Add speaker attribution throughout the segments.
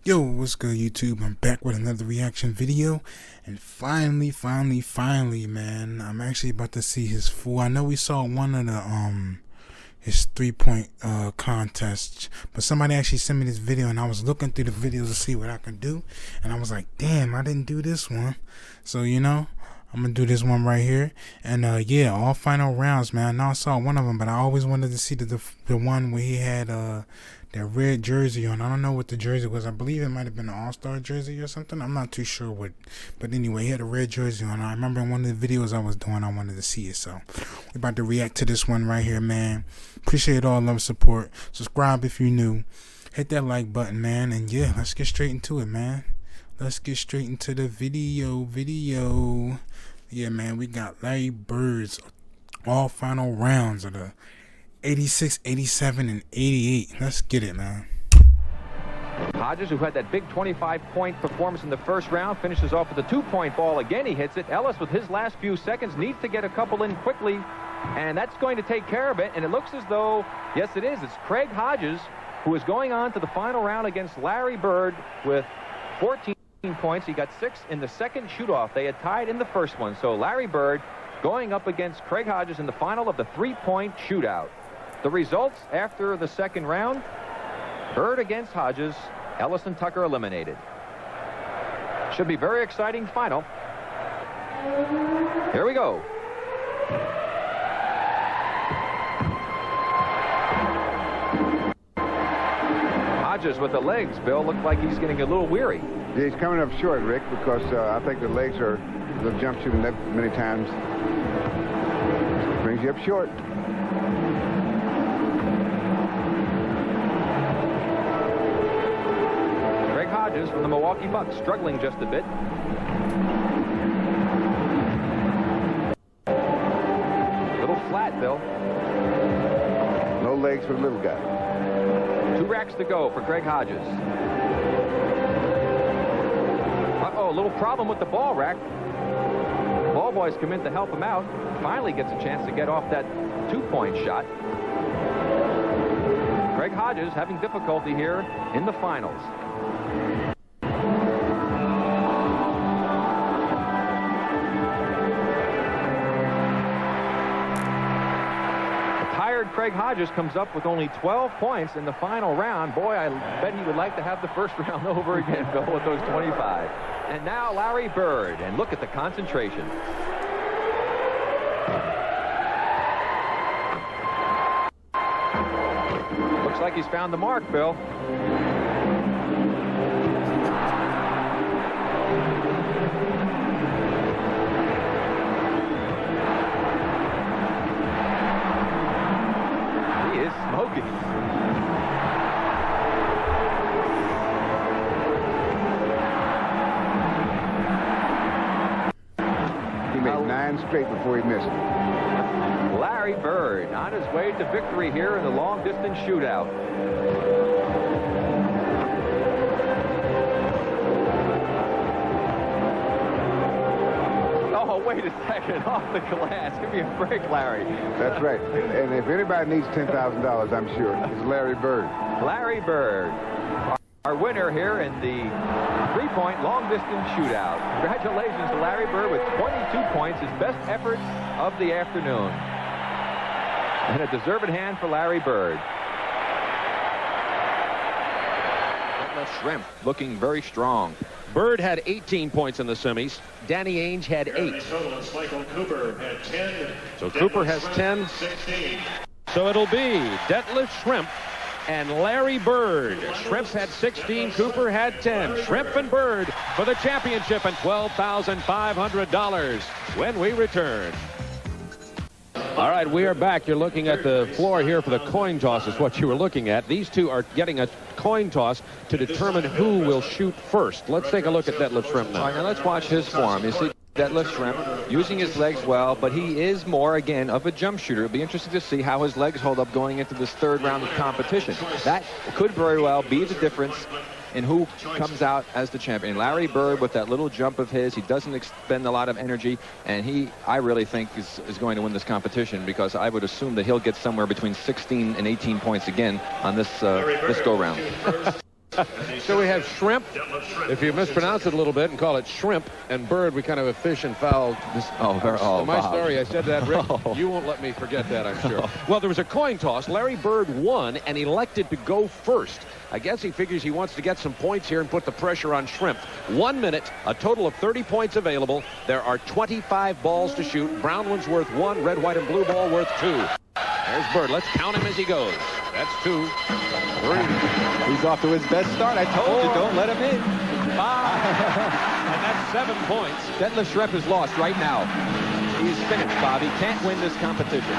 Speaker 1: Yo, what's good, YouTube? I'm back with another reaction video, and finally, man, I'm actually about to see his full. I know we saw one of the his 3-point contest, but somebody actually sent me this video, and I was looking through the videos to see what I could do, and I was like, damn, I didn't do this one. So I'm gonna do this one right here, and yeah, all final rounds, man. I know I saw one of them, but I always wanted to see the one where he had that red jersey on. I don't know what the jersey was. I believe it might have been an all-star jersey or something. I'm not too sure what, but anyway, he had a red jersey on. I remember in one of the videos I was doing, I wanted to see it, so we're about to react to this one right here, man. Appreciate all love, support. Subscribe if you're new. Hit that like button, man, and yeah, let's get straight into it, man. Let's get straight into the video. Yeah, man, we got Larry Bird's all final rounds of the 86, 87, and 88. Let's get it, man.
Speaker 2: Hodges, who had that big 25-point performance in the first round, finishes off with a 2-point ball. Again, he hits it. Ellis, with his last few seconds, needs to get a couple in quickly, and that's going to take care of it. And it looks as though, yes, it is. It's Craig Hodges who is going on to the final round against Larry Bird with 14 points. He got 6 in the second shoot-off. They had tied in the first one. So Larry Bird going up against Craig Hodges in the final of the 3-point shootout. The results after the second round: Bird against Hodges, Ellis and Tucker eliminated. Should be very exciting final. Here we go. Hodges with the legs, Bill, looked like he's getting a little weary.
Speaker 3: Yeah, he's coming up short, Rick, because I think the legs are the jump shooting that many times. Brings you up short.
Speaker 2: Craig Hodges from the Milwaukee Bucks, struggling just a bit. Little flat, Bill.
Speaker 3: No legs for the little guy.
Speaker 2: 2 racks to go for Craig Hodges. Uh-oh, a little problem with the ball rack. Ball boys come in to help him out. Finally gets a chance to get off that 2-point shot. Craig Hodges having difficulty here in the finals. Craig Hodges comes up with only 12 points in the final round. Boy, I bet he would like to have the first round over again, Bill, with those 25. And now Larry Bird, and look at the concentration. Looks like he's found the mark, Bill. Smoking.
Speaker 3: He made 9 straight before he missed.
Speaker 2: Larry Bird on his way to victory here in the long-distance shootout. Oh, wait a second. Off the glass. Give me a break, Larry.
Speaker 3: That's right. And if anybody needs $10,000, I'm sure, it's Larry Bird.
Speaker 2: Larry Bird, our winner here in the 3-point long-distance shootout. Congratulations to Larry Bird with 22 points, his best effort of the afternoon. And a deserved hand for Larry Bird. Shrimp looking very strong.
Speaker 4: Bird had 18 points in the semis. Danny Ainge had 8.
Speaker 5: Michael Cooper had 10.
Speaker 4: So Cooper has 10.
Speaker 5: 16.
Speaker 4: So it'll be Detlef Shrimp and Larry Bird. Shrimp had 16. Cooper had 10. Shrimp and Bird for the championship and $12,500 when we return. All right, we are back. You're looking at the floor here for the coin toss is what you were looking at. These two are getting a coin toss to determine who will shoot first. Let's take a look at Detlef Shrimp now.
Speaker 2: All right, now let's watch his form. You see Detlef Shrimp using his legs well, but he is more, again, of a jump shooter. It'll be interesting to see how his legs hold up going into this 3rd round of competition. That could very well be the difference in who comes out as the champion. Larry Bird, with that little jump of his, he doesn't expend a lot of energy, and I really think is going to win this competition, because I would assume that he'll get somewhere between 16 and 18 points again on this this go-round.
Speaker 4: So we have Shrimp. If you mispronounce it a little bit and call it Shrimp, and Bird, we kind of have fish and fowl. My
Speaker 2: Bob.
Speaker 4: story, I said that, Rick. You won't let me forget that, I'm sure. Well, there was a coin toss. Larry Bird won and elected to go first. I guess he figures he wants to get some points here and put the pressure on Shrimp. 1 minute, a total of 30 points available. There are 25 balls to shoot. Brown one's worth 1, red, white, and blue ball worth 2. There's Bird. Let's count him as he goes. That's 2, 3.
Speaker 2: He's off to his best start. I told you, don't let him in.
Speaker 4: 5. And that's 7 points.
Speaker 2: Detlef Schrempf is lost right now. He's finished, Bob. He can't win this competition.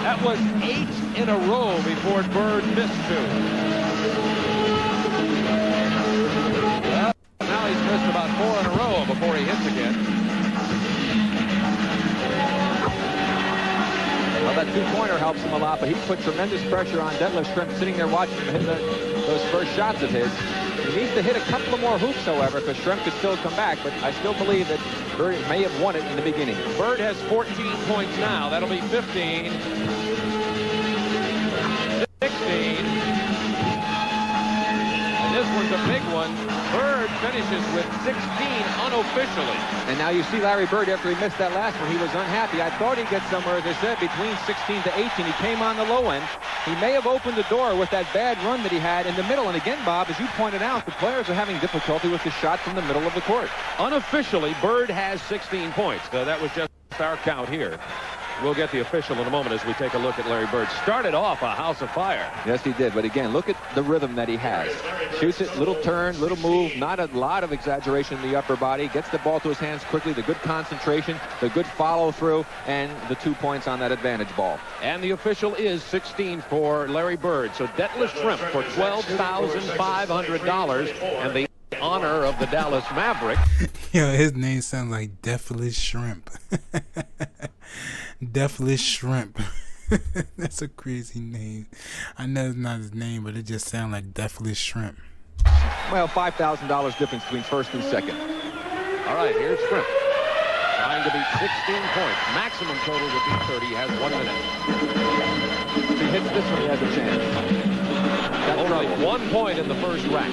Speaker 4: That was 8 in a row before Bird missed 2. Well, now he's missed about 4 in a row before he hits again.
Speaker 2: Well, that two-pointer helps him a lot, but he put tremendous pressure on Detlef Schrempf sitting there watching him hit those first shots of his. He needs to hit a couple of more hoops, however, because Schrempf could still come back, but I still believe that Bird may have won it in the beginning.
Speaker 4: Bird has 14 points now. That'll be 15. 16. And this one's a big one. Bird finishes with 16 unofficially.
Speaker 2: And now you see Larry Bird, after he missed that last one, he was unhappy. I thought he'd get somewhere, as I said, between 16 to 18. He came on the low end. He may have opened the door with that bad run that he had in the middle. And again, Bob, as you pointed out, the players are having difficulty with the shot from the middle of the court.
Speaker 4: Unofficially, Bird has 16 points. That was just our count here. We'll get the official in a moment as we take a look at Larry Bird. Started off a house of fire.
Speaker 2: Yes, he did. But again, look at the rhythm that he has. Shoots it, little turn, little move, not a lot of exaggeration in the upper body. Gets the ball to his hands quickly, the good concentration, the good follow-through, and the 2 points on that advantage ball.
Speaker 4: And the official is 16 for Larry Bird. So Detlef Schrempf for $12,500 and the honor of the Dallas Maverick.
Speaker 1: Yo, his name sounds like Deathless Shrimp. Deathless Shrimp. That's a crazy name. I know it's not his name, but it just sounds like Deathless Shrimp.
Speaker 2: Well, $5,000 difference between first and second.
Speaker 4: All right, here's Shrimp. Trying to beat 16 points. Maximum total would be 30. He has 1 minute.
Speaker 2: If he hits this one, he has a chance.
Speaker 4: Only 1 point in the first rack.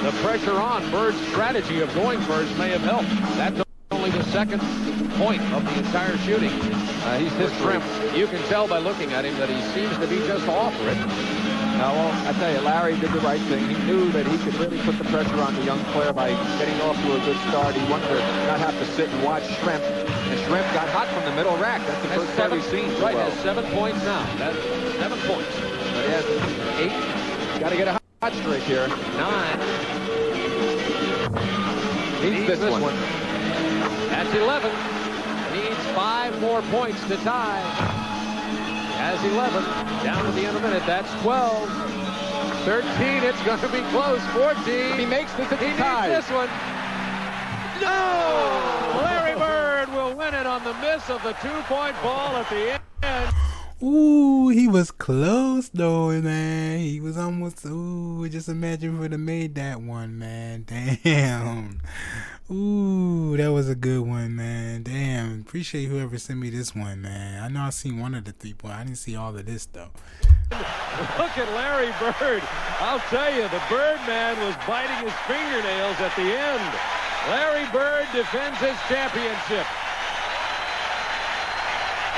Speaker 4: The pressure on Bird's strategy of going first may have helped. That's only the second point of the entire shooting.
Speaker 2: He's his
Speaker 4: Shrimp. You can tell by looking at him that he seems to be just off it.
Speaker 2: Now, well, I tell you, Larry did the right thing. He knew that he could really put the pressure on the young player by getting off to a good start. He wanted to not have to sit and watch Shrimp. And Shrimp got hot from the middle rack. That's the first time we've seen.
Speaker 4: Right, has 7 points now. That's 7 points.
Speaker 2: But he has 8. Got to get a hot streak here. 9. Needs this one.
Speaker 4: That's 11. Needs 5 more points to tie. Has 11. Down to the end of the minute. That's 12. 13. It's going to be close. 14.
Speaker 2: He makes this.
Speaker 4: He needs this one. No! Larry Bird will win it on the miss of the 2-point ball at the end.
Speaker 1: Ooh, he was close though, man. He was almost. Ooh, just imagine if we would have made that one, man. Damn. Ooh, that was a good one, man. Damn. Appreciate whoever sent me this one, man. I know I seen one of the 3-point. I didn't see all of this though.
Speaker 4: Look at Larry Bird. I'll tell you, the Birdman was biting his fingernails at the end. Larry Bird defends his championship.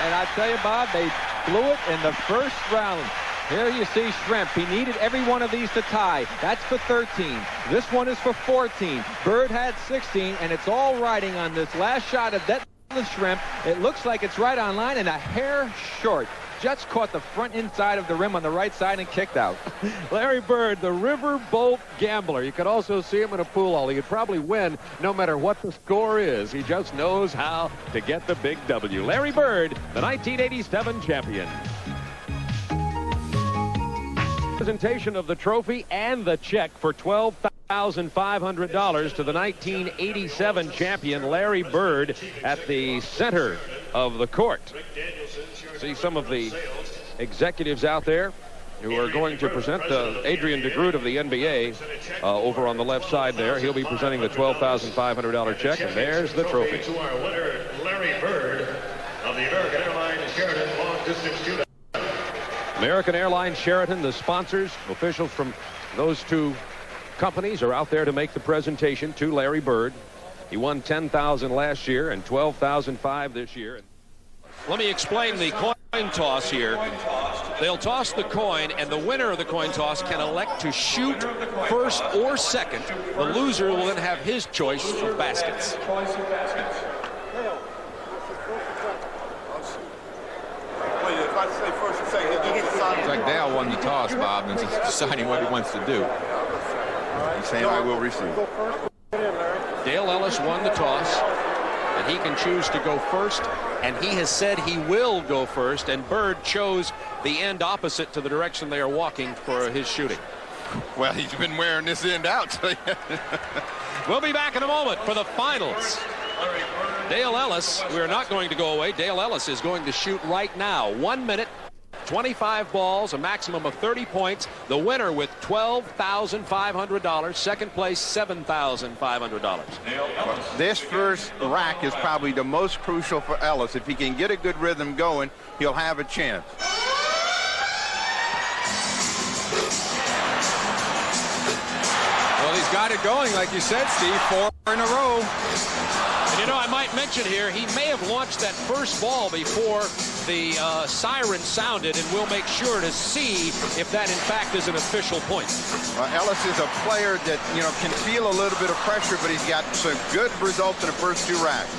Speaker 2: And I tell you, Bob, they blew it in the first round. Here you see Schrempf. He needed every one of these to tie. That's for 13. This one is for 14. Bird had 16, and it's all riding on this last shot of Detlef Schrempf. It looks like it's right on line and a hair short. Just caught the front inside of the rim on the right side and kicked out.
Speaker 4: Larry Bird, the riverboat gambler. You could also see him in a pool hall. He could probably win no matter what the score is. He just knows how to get the big W. Larry Bird, the 1987 champion. Presentation of the trophy and the check for $12,500 to the 1987 champion Larry Bird at the center of the court. See some of the executives out there who are going to present Adrian DeGroot of the NBA over on the left side there. He'll be presenting the $12,500 check, and there's the trophy.
Speaker 5: To our winner, Larry Bird of the American Airlines Sheridan Long Distance Shootout.
Speaker 4: American Airlines, Sheraton, the sponsors, officials from those two companies are out there to make the presentation to Larry Bird. He won $10,000 last year and $12,005 this year. Let me explain the coin toss here. They'll toss the coin, and the winner of the coin toss can elect to shoot first or second. The loser will then have his choice of baskets.
Speaker 6: It's like Dale won the toss, Bob, and he's deciding what he wants to do.
Speaker 3: He's saying I will receive.
Speaker 4: Dale Ellis won the toss, and he can choose to go first, and he has said he will go first, and Bird chose the end opposite to the direction they are walking for his shooting.
Speaker 6: Well, he's been wearing this end out. So
Speaker 4: We'll be back in a moment for the finals. Dale Ellis, we're not going to go away. Dale Ellis is going to shoot right now. 1 minute, 25 balls, a maximum of 30 points. The winner with $12,500. Second place, $7,500.
Speaker 7: This first rack is probably the most crucial for Ellis. If he can get a good rhythm going, he'll have a chance.
Speaker 6: Well, he's got it going, like you said, Steve, 4 in a row.
Speaker 4: And you know, I might mention here, he may have launched that first ball before the siren sounded, and we'll make sure to see if that in fact is an official point.
Speaker 7: Ellis is a player that, you know, can feel a little bit of pressure, but he's got some good results in the first 2 racks.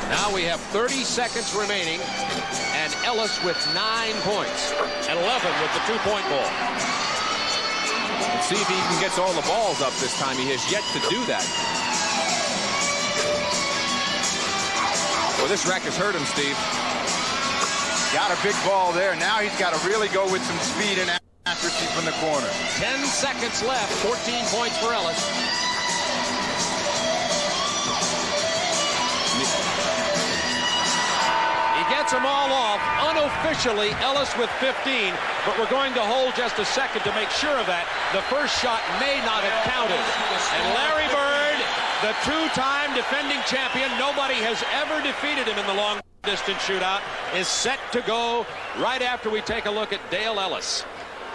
Speaker 4: Now we have 30 seconds remaining, and Ellis with 9 points and 11 with the 2-point ball.
Speaker 6: Let's see if he even gets all the balls up this time. He has yet to do that. Well, this rack has hurt him, Steve.
Speaker 7: Got a big ball there. Now he's got to really go with some speed and accuracy from the corner.
Speaker 4: 10 seconds left. 14 points for Ellis. He gets them all off. Unofficially, Ellis with 15, but we're going to hold just a second to make sure of that. The first shot may not have counted. And Larry Bird, the 2-time defending champion, nobody has ever defeated him in the long-distance shootout, is set to go right after we take a look at Dale Ellis.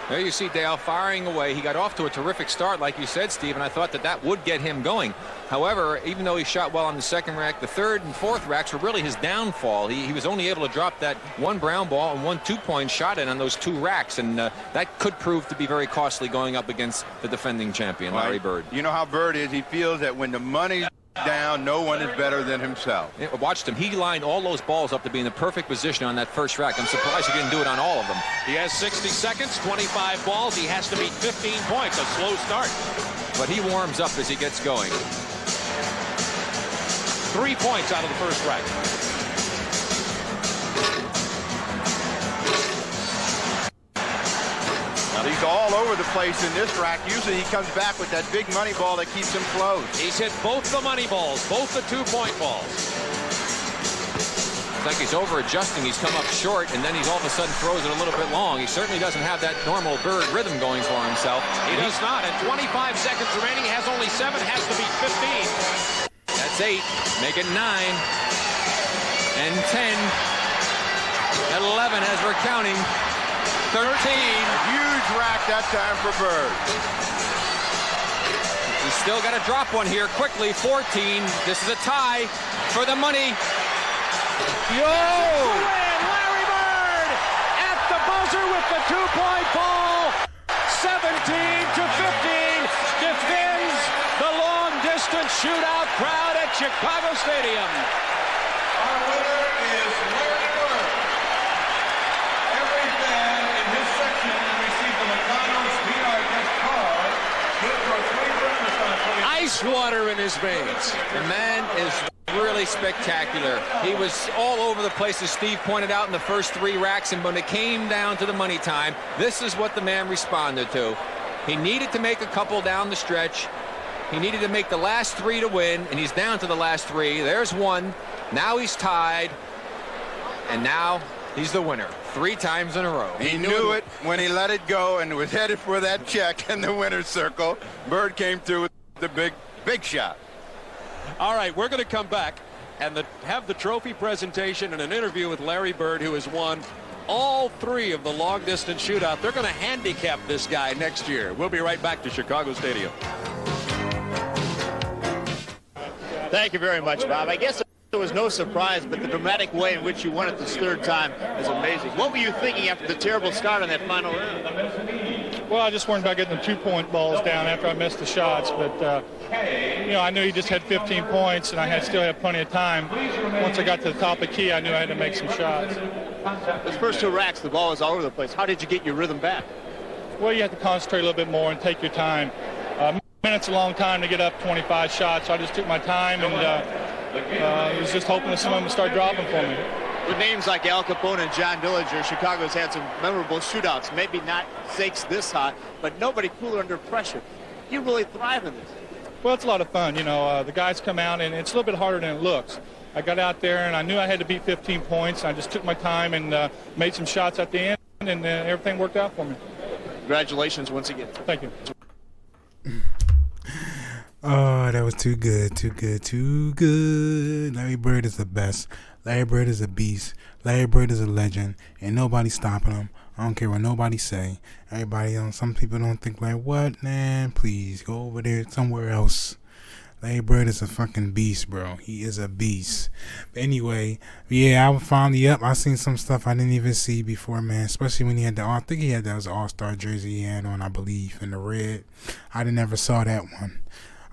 Speaker 6: There you see Dale firing away. He got off to a terrific start, like you said, Steve, and I thought that that would get him going. However, even though he shot well on the second rack, the third and fourth racks were really his downfall. He was only able to drop that 1 brown ball and 1 2-point shot in on those 2 racks, and that could prove to be very costly going up against the defending champion, Larry Bird.
Speaker 7: You know how Bird is. He feels that when the money's down, no one is better than himself.
Speaker 6: Yeah, watched him. He lined all those balls up to be in the perfect position on that first rack. I'm surprised he didn't do it on all of them.
Speaker 4: He has 60 seconds, 25 balls. He has to beat 15 points, a slow start.
Speaker 6: But he warms up as he gets going.
Speaker 4: 3 points out of the first rack.
Speaker 7: Now he's all over the place in this rack. Usually he comes back with that big money ball that keeps him close.
Speaker 4: He's hit both the money balls, both the 2-point balls.
Speaker 6: It's like he's over-adjusting. He's come up short, and then he's all of a sudden throws it a little bit long. He certainly doesn't have that normal Bird rhythm going for himself.
Speaker 4: He does not. And 25 seconds remaining. Has only 7. Has to beat 15.
Speaker 6: That's 8. Make it 9. And 10. 11 as we're counting. 13.
Speaker 7: Huge rack that time for Bird.
Speaker 6: He's still got to drop one here quickly. 14. This is a tie for the money. Yo!
Speaker 4: Larry Bird at the buzzer with the 2-point ball. 17 to 15. Defends the long-distance shootout crowd at Chicago Stadium.
Speaker 8: Our winner is Larry Bird. Every fan in his section received a McDonald's VR gift card. Good for 3 breakfast on 20.
Speaker 4: Ice water in his veins.
Speaker 6: The man is really spectacular. He was all over the place, as Steve pointed out, in the first 3 racks, and when it came down to the money time, this is what the man responded to. He needed to make a couple down the stretch. He needed to make the last 3 to win, and he's down to the last 3. There's 1. Now he's tied, and now he's the winner 3 times in a row.
Speaker 7: He knew it when he let it go and was headed for that check in the winner's circle. Bird came through with the big shot.
Speaker 4: All right, we're going to come back. and have the trophy presentation and an interview with Larry Bird, who has won all 3 of the long distance shootout. They're going to handicap this guy next year. We'll be right back to Chicago Stadium.
Speaker 9: Thank you very much, Bob. I guess there was no surprise, but the dramatic way in which you won it this 3rd time is amazing. What were you thinking after the terrible start on that final round?
Speaker 10: Well, I just worried about getting the 2-point balls down after I missed the shots, but you know, I knew he just had 15 points, and I still had plenty of time. Once I got to the top of the key, I knew I had to make some shots.
Speaker 9: Those first 2 racks, the ball was all over the place. How did you get your rhythm back?
Speaker 10: Well, you have to concentrate a little bit more and take your time. Minute's a long time to get up 25 shots, so I just took my time and was just hoping that someone would start dropping for me.
Speaker 9: With names like Al Capone and John Dillinger, Chicago's had some memorable shootouts. Maybe not stakes this high, but nobody cooler under pressure. You really thrive in this.
Speaker 10: Well, it's a lot of fun. You know, the guys come out, and it's a little bit harder than it looks. I got out there, and I knew I had to beat 15 points. I just took my time and made some shots at the end, and everything worked out for me.
Speaker 9: Congratulations once again.
Speaker 10: Thank you.
Speaker 1: Oh, that was too good, too good, too good. Larry Bird is the best. Larry Bird is a beast. Larry Bird is a legend. Ain't nobody stopping him. I don't care what nobody say. Everybody else, some people don't think like, what, man? Please, go over there somewhere else. Larry Bird is a fucking beast, bro. He is a beast. But anyway, yeah, I was finally up. I seen some stuff I didn't even see before, man. Especially when he had I think he had that was an all-star jersey he had on, I believe, in the red. I never saw that one.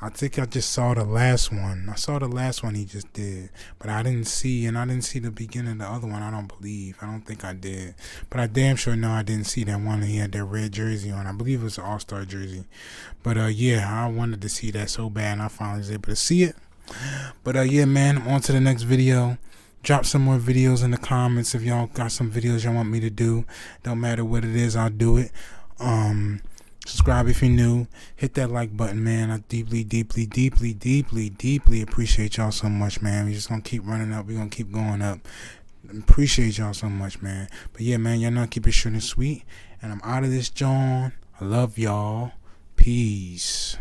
Speaker 1: I think I just saw the last one. I saw the last one he just did. But I didn't see the beginning of the other one, I don't believe. I don't think I did. But I damn sure know I didn't see that one he had that red jersey on. I believe it was an all-star jersey. But yeah, I wanted to see that so bad, and I finally was able to see it. But yeah, man, on to the next video. Drop some more videos in the comments if y'all got some videos y'all want me to do. Don't matter what it is, I'll do it. Subscribe if you're new. Hit that like button, man. I deeply, deeply, deeply, deeply, deeply appreciate y'all so much, man. We're just going to keep running up. We're going to keep going up. Appreciate y'all so much, man. But yeah, man, y'all know keep it short and sweet. And I'm out of this, John. I love y'all. Peace.